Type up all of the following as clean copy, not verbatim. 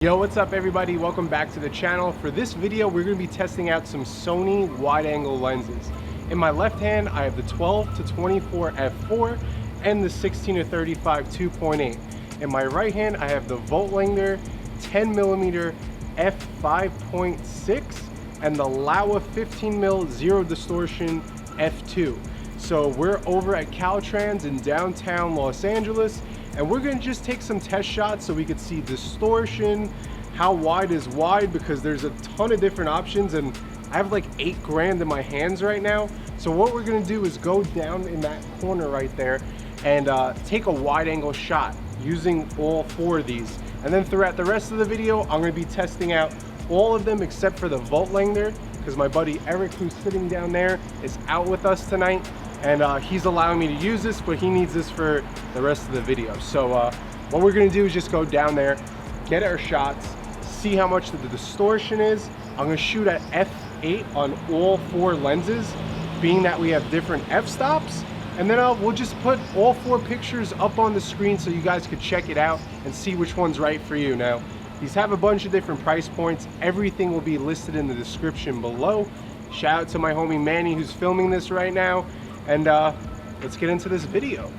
Yo, what's up everybody? Welcome back to the channel. For this video, we're going to be testing out some Sony wide-angle lenses. In my left hand, I have the 12-24 f4 and the 16-35 2.8. In my right hand, I have the Vogitlander 10mm f5.6 and the Laowa 15mm zero distortion f2. So we're over at Caltrans in downtown Los Angeles, and we're gonna just take some test shots so we could see distortion, how wide is wide, because there's a ton of different options, and I have like 8 grand in my hands right now. So what we're gonna do is go down in that corner right there and take a wide angle shot using all 4 of these. And then throughout the rest of the video, I'm gonna be testing out all of them except for the Vogitlander, because my buddy Eric, who's sitting down there, is out with us tonight. And he's allowing me to use this, but he needs this for the rest of the video. So what we're gonna do is just go down there, get our shots, see how much the distortion is. I'm gonna shoot at f8 on all 4 lenses, being that we have different f-stops. And then we'll just put all 4 pictures up on the screen so you guys could check it out and see which one's right for you. Now, these have a bunch of different price points. Everything will be listed in the description below. Shout out to my homie Manny, who's filming this right now. And let's get into this video.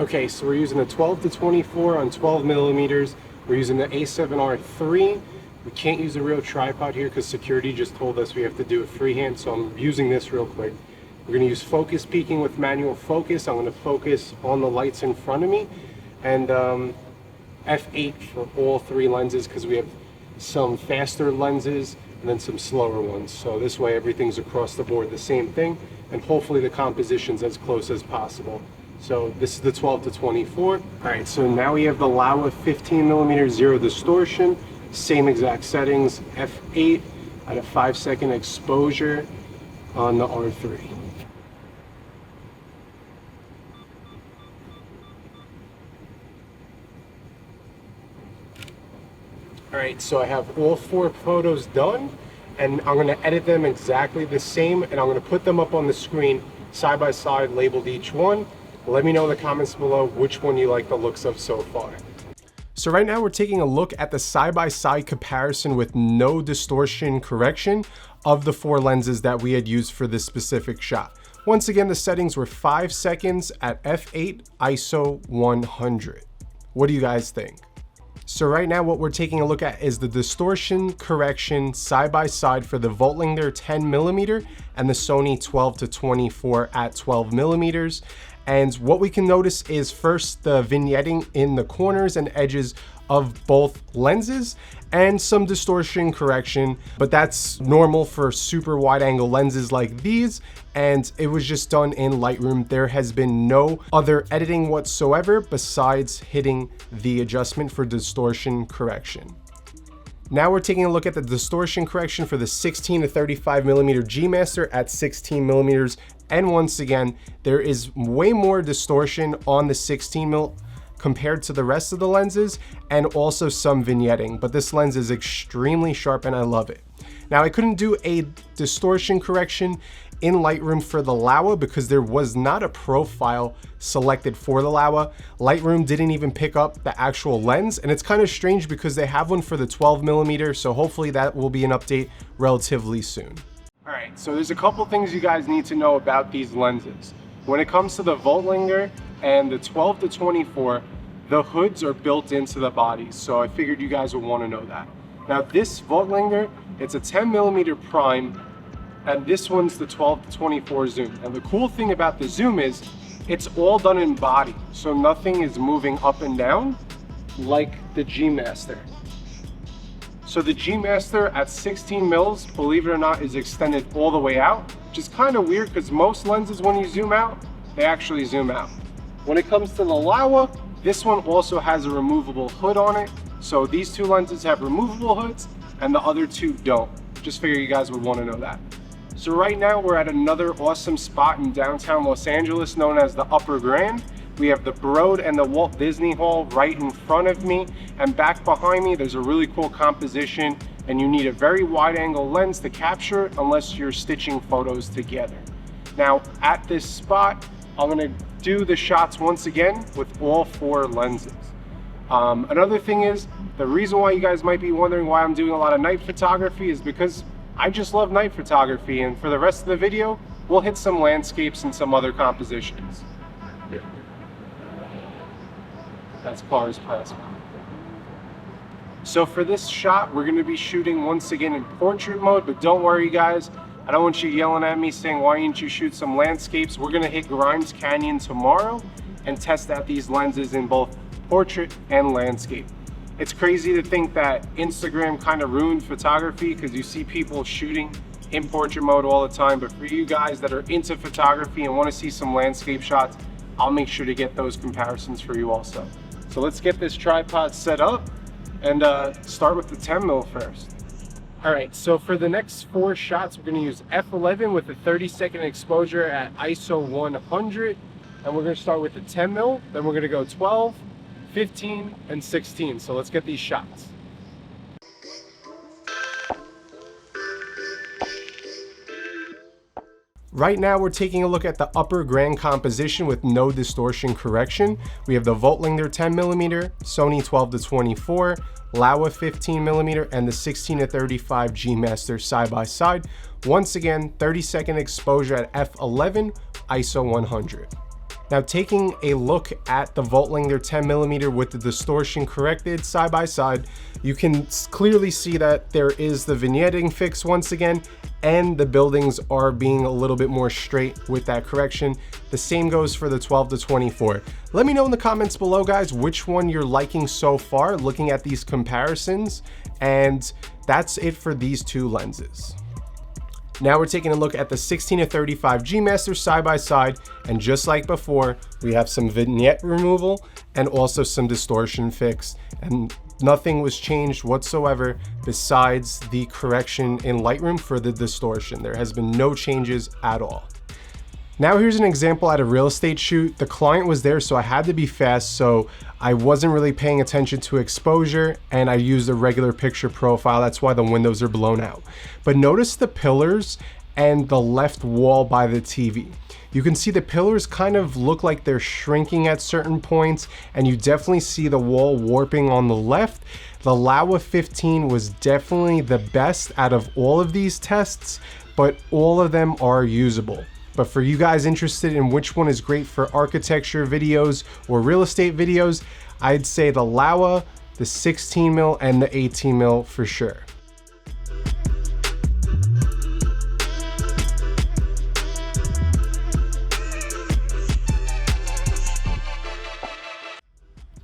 Okay, so we're using a 12-24 on 12mm. We're using the A7iii. We can't use a real tripod here because security just told us we have to do it freehand, so I'm using this real quick. We're going to use focus peaking with manual focus. I'm going to focus on the lights in front of me, and f8 for all 3 lenses because we have some faster lenses and then some slower ones. So this way everything's across the board the same thing, and hopefully the composition's as close as possible. So this is the 12-24. All right, so now we have the Laowa 15mm zero distortion, same exact settings, f8 at a 5-second exposure on the R3. All right, so I have all 4 photos done, and I'm gonna edit them exactly the same, and I'm gonna put them up on the screen side by side, labeled each one. Let me know in the comments below which one you like the looks of so far. So right now we're taking a look at the side-by-side comparison with no distortion correction of the 4 lenses that we had used for this specific shot. Once again, the settings were 5 seconds at f8, ISO 100. What do you guys think? So right now what we're taking a look at is the distortion correction side-by-side for the Vogitlander 10mm and the Sony 12-24 at 12mm. And what we can notice is first the vignetting in the corners and edges of both lenses and some distortion correction, but that's normal for super wide angle lenses like these, and it was just done in Lightroom. There has been no other editing whatsoever besides hitting the adjustment for distortion correction. Now we're taking a look at the distortion correction for the 16-35mm gmaster at 16mm, and once again, there is way more distortion on the 16mm compared to the rest of the lenses, and also some vignetting, but this lens is extremely sharp and I love it. Now I couldn't do a distortion correction in Lightroom for the Laowa because there was not a profile selected for the Laowa. Lightroom didn't even pick up the actual lens, and it's kind of strange because they have one for the 12mm, so hopefully that will be an update relatively soon. All right, so there's a couple things you guys need to know about these lenses. When it comes to the Vogitlander and the 12-24, the hoods are built into the bodies, so I figured you guys would want to know that. Now this Vogitlander, it's a 10mm prime, and this one's the 12-24 zoom. And the cool thing about the zoom is it's all done in body, so nothing is moving up and down like the Gmaster. So the Gmaster at 16 mils, believe it or not, is extended all the way out, which is kind of weird because most lenses, when you zoom out, they actually zoom out. When it comes to the Laowa, this one also has a removable hood on it. So these 2 lenses have removable hoods, and the other two don't. Just figure you guys would want to know that. So right now we're at another awesome spot in downtown Los Angeles known as the Upper Grand. We have the Broad and the Walt Disney Hall right in front of me, and back behind me there's a really cool composition, and you need a very wide angle lens to capture it unless you're stitching photos together. Now at this spot, I'm gonna do the shots once again with all 4 lenses. Another thing is, the reason why you guys might be wondering why I'm doing a lot of night photography is because I just love night photography, and for the rest of the video, we'll hit some landscapes and some other compositions. That's cars passing. So for this shot, we're gonna be shooting once again in portrait mode, but don't worry guys, I don't want you yelling at me saying, why didn't you shoot some landscapes? We're gonna hit Grimes Canyon tomorrow and test out these lenses in both portrait and landscape. It's crazy to think that Instagram kind of ruined photography because you see people shooting in portrait mode all the time, but for you guys that are into photography and want to see some landscape shots, I'll make sure to get those comparisons for you also. So let's get this tripod set up and start with the 10mm first. All right, so for the next 4 shots, we're gonna use f11 with a 30-second exposure at ISO 100, and we're gonna start with the 10mm, then we're gonna go 12, 15, and 16. So let's get these shots. Right now we're taking a look at the Upper Grand composition with no distortion correction. We have the Vogitlander 10mm, Sony 12-24, Laowa 15mm, and the 16-35 gmaster side by side. Once again, 30-second exposure at f11, ISO 100. Now taking a look at the Vogitlander 10mm with the distortion corrected side by side, you can clearly see that there is the vignetting fix once again, and the buildings are being a little bit more straight with that correction. The same goes for the 12-24. Let me know in the comments below guys which one you're liking so far looking at these comparisons, and that's it for these 2 lenses. Now we're taking a look at the 16-35 G-Master side by side, and just like before, we have some vignette removal and also some distortion fix, and nothing was changed whatsoever besides the correction in Lightroom for the distortion. There has been no changes at all. Now here's an example at a real estate shoot. The client was there, so I had to be fast, so I wasn't really paying attention to exposure, and I used a regular picture profile. That's why the windows are blown out. But notice the pillars and the left wall by the TV. You can see the pillars kind of look like they're shrinking at certain points, and you definitely see the wall warping on the left. The Laowa 15 was definitely the best out of all of these tests, but all of them are usable. But for you guys interested in which one is great for architecture videos or real estate videos, I'd say the Laowa, the 16mm, and the 18mm for sure.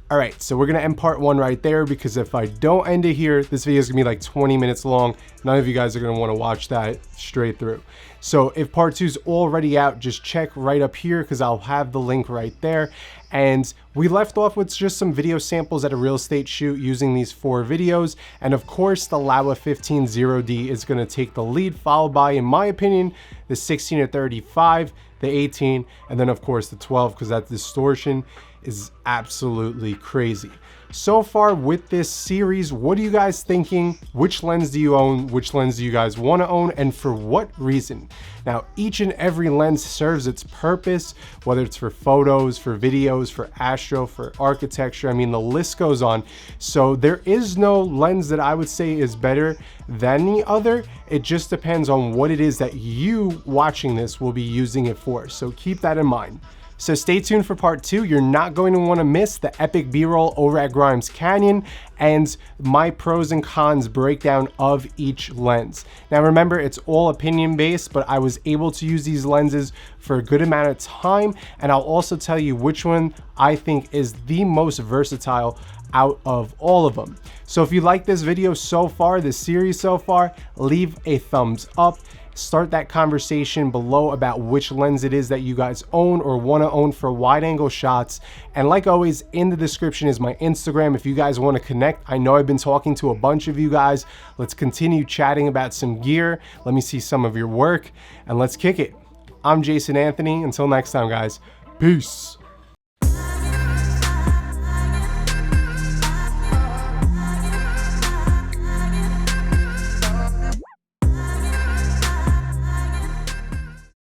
All right, so we're gonna end part 1 right there, because if I don't end it here, this video is gonna be like 20 minutes long. None of you guys are gonna wanna watch that straight through. So if part 2 is already out, just check right up here because I'll have the link right there. And we left off with just some video samples at a real estate shoot using these 4 videos. And of course, the Laowa 15 0D is gonna take the lead, followed by, in my opinion, the 16-35, the 18, and then of course the 12, because that distortion is absolutely crazy. So far with this series, what are you guys thinking? Which lens do you own? Which lens do you guys want to own, and for what reason? Now, each and every lens serves its purpose, whether it's for photos, for videos, for astro, for architecture. I mean, the list goes on. So there is no lens that I would say is better than the other. It just depends on what it is that you watching this will be using it for. So keep that in mind. So stay tuned for part 2. You're not going to want to miss the epic B-roll over at Grimes Canyon and my pros and cons breakdown of each lens. Now remember, it's all opinion based, but I was able to use these lenses for a good amount of time, and I'll also tell you which one I think is the most versatile out of all of them. So if you like this video so far, this series so far, leave a thumbs up. Start that conversation below about which lens it is that you guys own or want to own for wide angle shots. And like always, in the description is my Instagram if you guys want to connect. I know I've been talking to a bunch of you guys. Let's continue chatting about some gear. Let me see some of your work and let's kick it. I'm Jason Anthony. Until next time, guys. Peace.